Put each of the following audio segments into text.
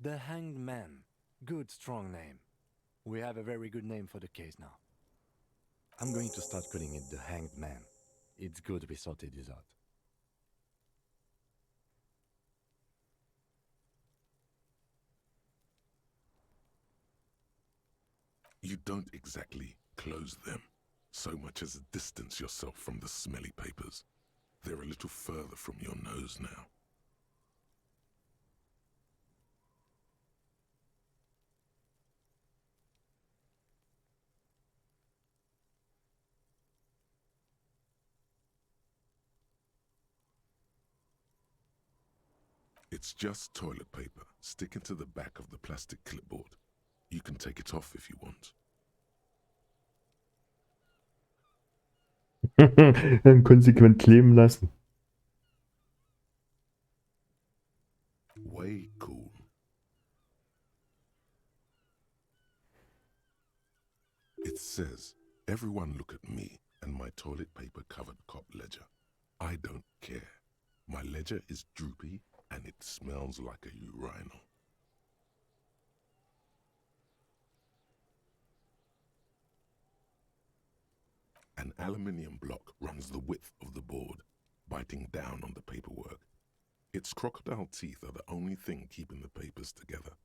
The Hanged Man. Good, strong name. We have a very good name for the case now. I'm going to start calling it the Hanged Man. It's good we sorted this out. You don't exactly close them, so much as distance yourself from the smelly papers. They're a little further from your nose now. It's just toilet paper sticking to the back of the plastic clipboard. You can take it off if you want. Dann konsequent kleben lassen. Way cool. It says, everyone look at me and my toilet paper covered cop ledger. I don't care. My ledger is droopy and it smells like a urinal. An aluminium block runs the width of the board, biting down on the paperwork. Its crocodile teeth are the only thing keeping the papers together.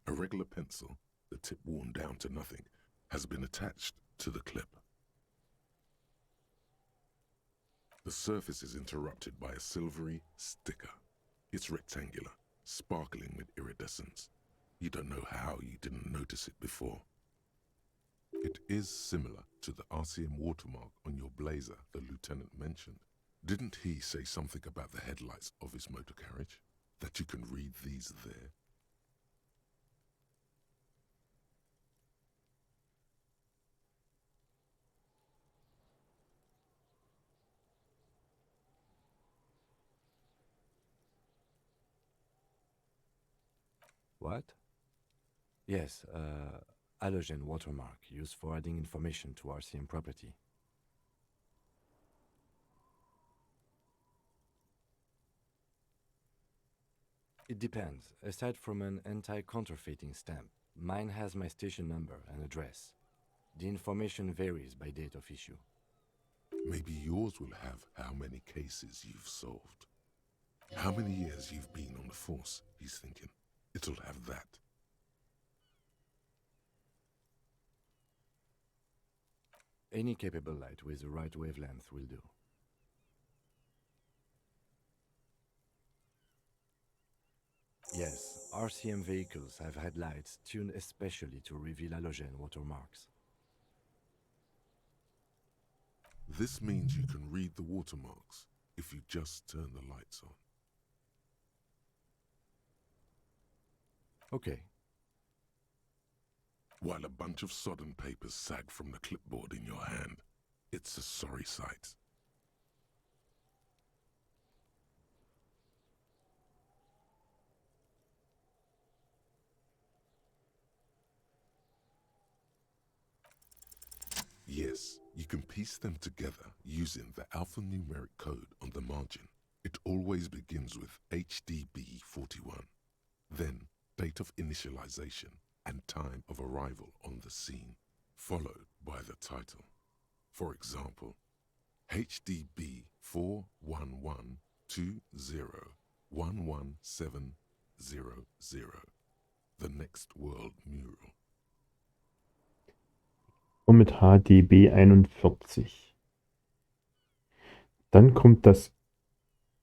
A regular pencil, the tip worn down to nothing, has been attached to the clip. The surface is interrupted by a silvery sticker. It's rectangular, sparkling with iridescence. You don't know how you didn't notice it before. It is similar to the RCM watermark on your blazer the lieutenant mentioned. Didn't he say something about the headlights of his motor carriage? That you can read these there? What? Yes, halogen watermark used for adding information to RCM property. It depends. Aside from an anti-counterfeiting stamp, mine has my station number and address. The information varies by date of issue. Maybe yours will have how many cases you've solved. How many years you've been on the force, he's thinking. It'll have that. Any capable light with the right wavelength will do. Yes, RCM vehicles have had lights tuned especially to reveal halogen watermarks. This means you can read the watermarks if you just turn the lights on. Okay. While a bunch of sodden papers sag from the clipboard in your hand, it's a sorry sight. Yes, you can piece them together using the alphanumeric code on the margin. It always begins with HDB41, then date of initialization and time of arrival on the scene, followed by the title. For example, HDB 41120111700, the next world mural. Und mit HDB 41. Dann kommt das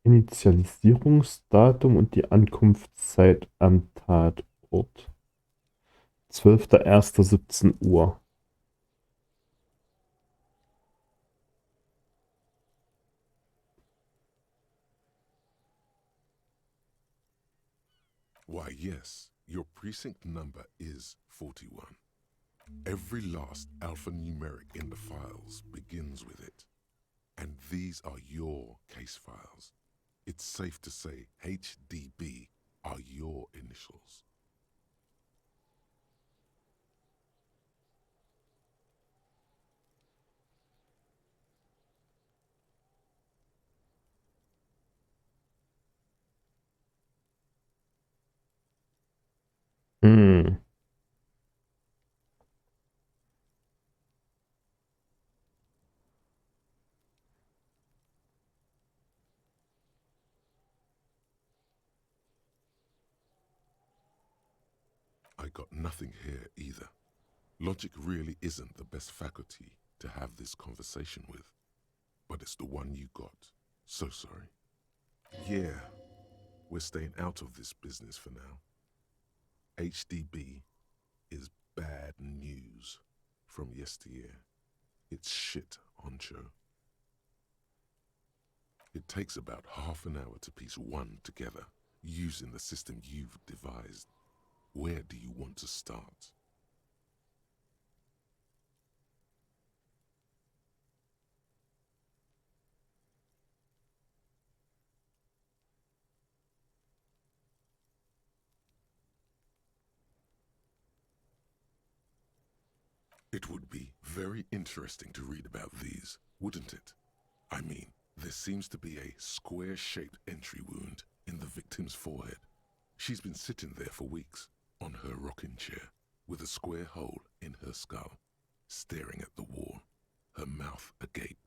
Initialisierungsdatum und die Ankunftszeit am Tatort. 12.01.17 Uhr. Why, yes, your precinct number is 41. Every last alphanumeric in the files begins with it. And these are your case files. It's safe to say HDB are your initials. Hm. I got nothing here either. Logic really isn't the best faculty to have this conversation with, but it's the one you got. So sorry. Yeah, we're staying out of this business for now. HDB is bad news from yesteryear. It's shit, honcho. It takes about half an hour to piece one together using the system you've devised. Where do you want to start? It would be very interesting to read about these, wouldn't it? I mean, there seems to be a square-shaped entry wound in the victim's forehead. She's been sitting there for weeks, on her rocking chair, with a square hole in her skull, staring at the wall, her mouth agape.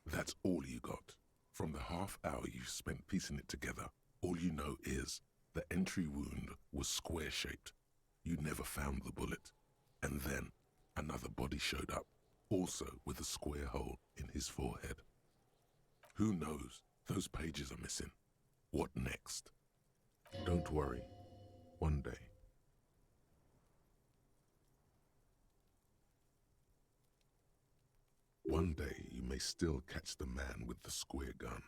That's all you got. From the half hour you spent piecing it together, all you know is the entry wound was square-shaped. You never found the bullet. And then another body showed up, also with a square hole in his forehead. Who knows? Those pages are missing. What next? Don't worry. One day. One day you may still catch the man with the square gun.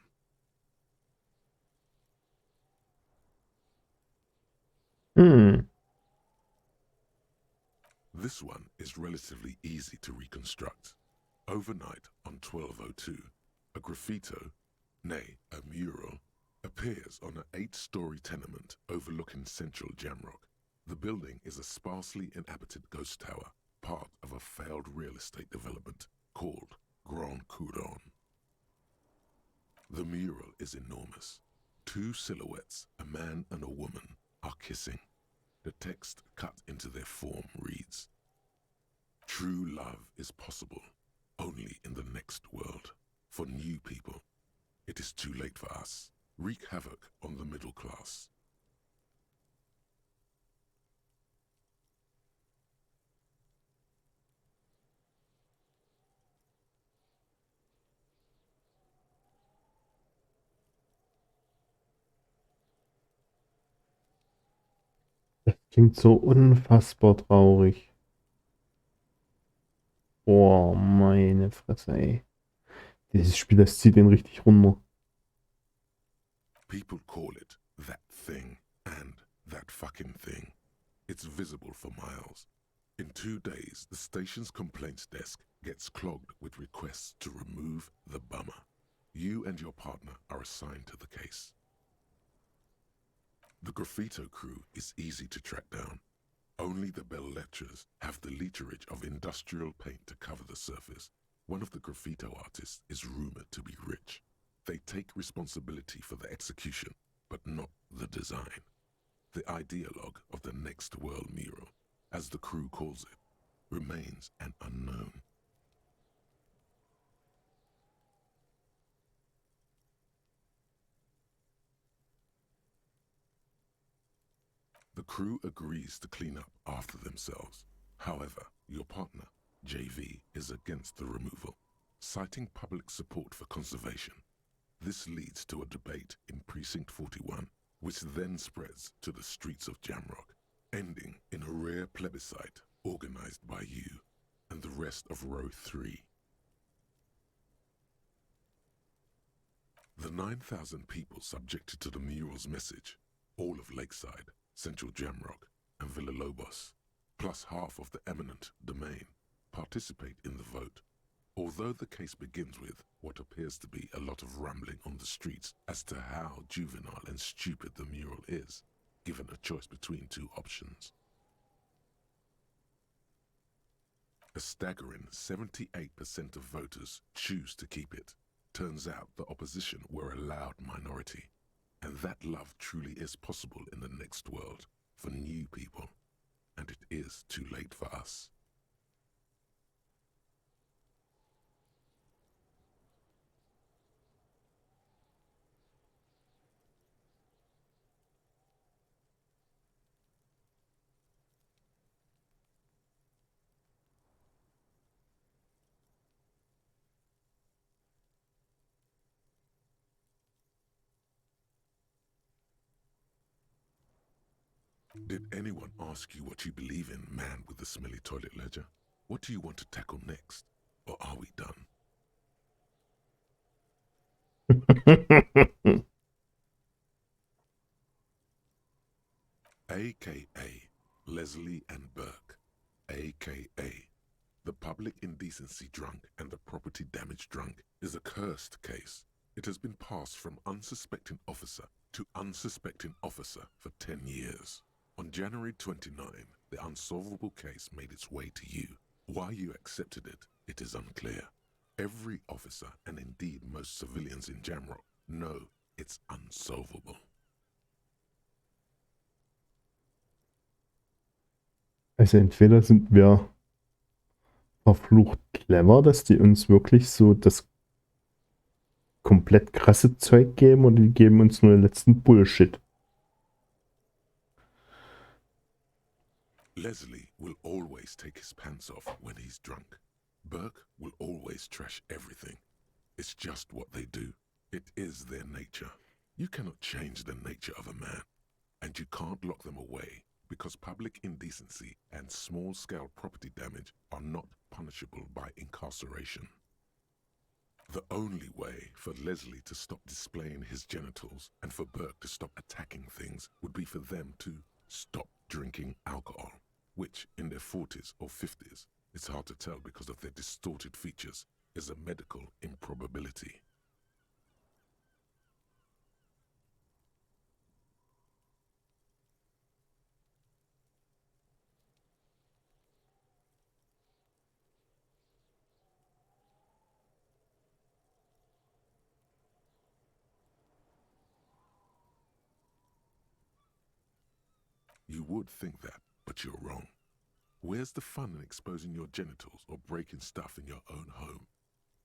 Hm. This one is relatively easy to reconstruct. Overnight on 1202, a graffito, nay, a mural, appears on an 8-story tenement overlooking central Jamrock. The building is a sparsely inhabited ghost tower, part of a failed real estate development called Grand Couronne. The mural is enormous. 2 silhouettes, a man and a woman, are kissing. The text cut into their form reads, "True love is possible only in the next world. For new people, it is too late for us. Wreak havoc on the middle class." Das klingt so unfassbar traurig. Boah, meine Fresse, ey. Dieses Spiel, das zieht den richtig runter. People call it that thing and that fucking thing. It's visible for miles. In 2 days, the station's complaints desk gets clogged with requests to remove the bummer. You and your partner are assigned to the case. The graffito crew is easy to track down. Only the bell lectures have the literage of industrial paint to cover the surface. One of the graffito artists is rumored to be rich. They take responsibility for the execution, but not the design. The ideologue of the Next World mural, as the crew calls it, remains an unknown. The crew agrees to clean up after themselves. However, your partner, JV, is against the removal, citing public support for conservation. This leads to a debate in Precinct 41, which then spreads to the streets of Jamrock, ending in a rare plebiscite organized by you and the rest of Row 3. The 9,000 people subjected to the mural's message, all of Lakeside, Central Jamrock, and Villalobos, plus half of the eminent domain, participate in the vote. Although the case begins with what appears to be a lot of rambling on the streets as to how juvenile and stupid the mural is, given a choice between 2 options. A staggering 78% of voters choose to keep it. Turns out the opposition were a loud minority, and that love truly is possible in the next world. for new people, and it is too late for us. Did anyone ask you what you believe in, man with the smelly toilet ledger? What do you want to tackle next? Or are we done? AKA Leslie and Burke, AKA the public indecency drunk and the property damage drunk, is a cursed case. It has been passed from unsuspecting officer to unsuspecting officer for 10 years. On January 29, the unsolvable case made its way to you. Why you accepted it, it is unclear. Every officer, and indeed most civilians in Jamrock, know it's unsolvable. Also entweder sind wir verflucht clever, dass die uns wirklich so das komplett krasse Zeug geben, oder die geben uns nur den letzten Bullshit. Leslie will always take his pants off when he's drunk. Burke will always trash everything. It's just what they do. It is their nature. You cannot change the nature of a man, and you can't lock them away because public indecency and small-scale property damage are not punishable by incarceration. The only way for Leslie to stop displaying his genitals and for Burke to stop attacking things would be for them to stop drinking alcohol, which in their 40s or 50s, it's hard to tell because of their distorted features, is a medical improbability. You would think that, but you're wrong. Where's the fun in exposing your genitals or breaking stuff in your own home?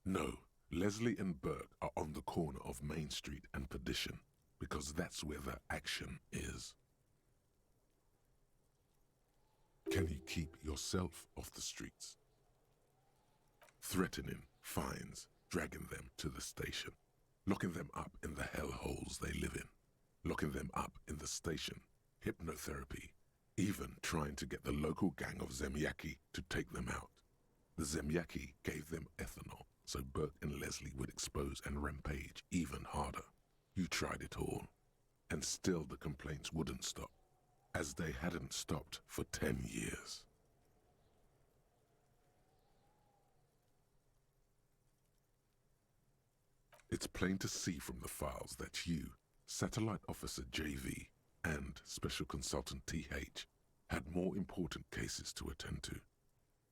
No, Leslie and Burke are on the corner of Main Street and Perdition, because that's where the action is. Can you keep yourself off the streets? Threatening fines, dragging them to the station, locking them up in the hellholes they live in, locking them up in the station, hypnotherapy, even trying to get the local gang of Zemyaki to take them out. The Zemyaki gave them ethanol, so Burke and Leslie would expose and rampage even harder. You tried it all, and still the complaints wouldn't stop, as they hadn't stopped for 10 years. It's plain to see from the files that you, Satellite Officer JV, and Special Consultant TH had more important cases to attend to.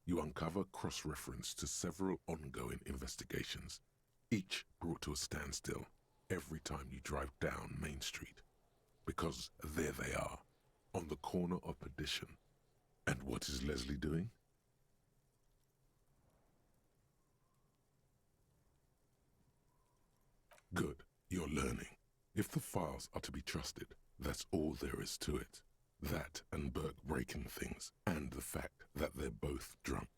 You uncover cross-reference to several ongoing investigations, each brought to a standstill every time you drive down Main Street. Because there they are, on the corner of Perdition. And what is Leslie doing? Good, you're learning. If the files are to be trusted, that's all there is to it. That and Burke breaking things, and the fact that they're both drunk.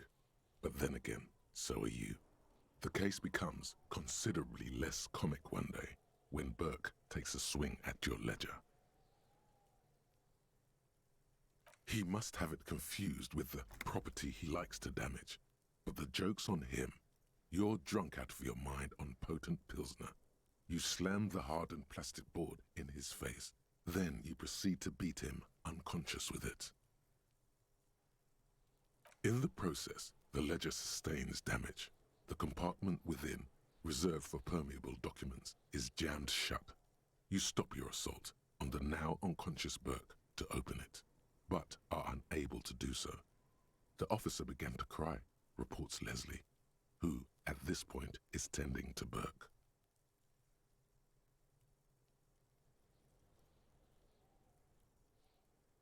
But then again, so are you. The case becomes considerably less comic one day when Burke takes a swing at your ledger. He must have it confused with the property he likes to damage. But the joke's on him. You're drunk out of your mind on potent Pilsner. You slam the hardened plastic board in his face. Then you proceed to beat him unconscious with it. In the process, the ledger sustains damage. The compartment within, reserved for permeable documents, is jammed shut. You stop your assault on the now unconscious Burke to open it, but are unable to do so. The officer began to cry, reports Leslie, who, at this point, is tending to Burke.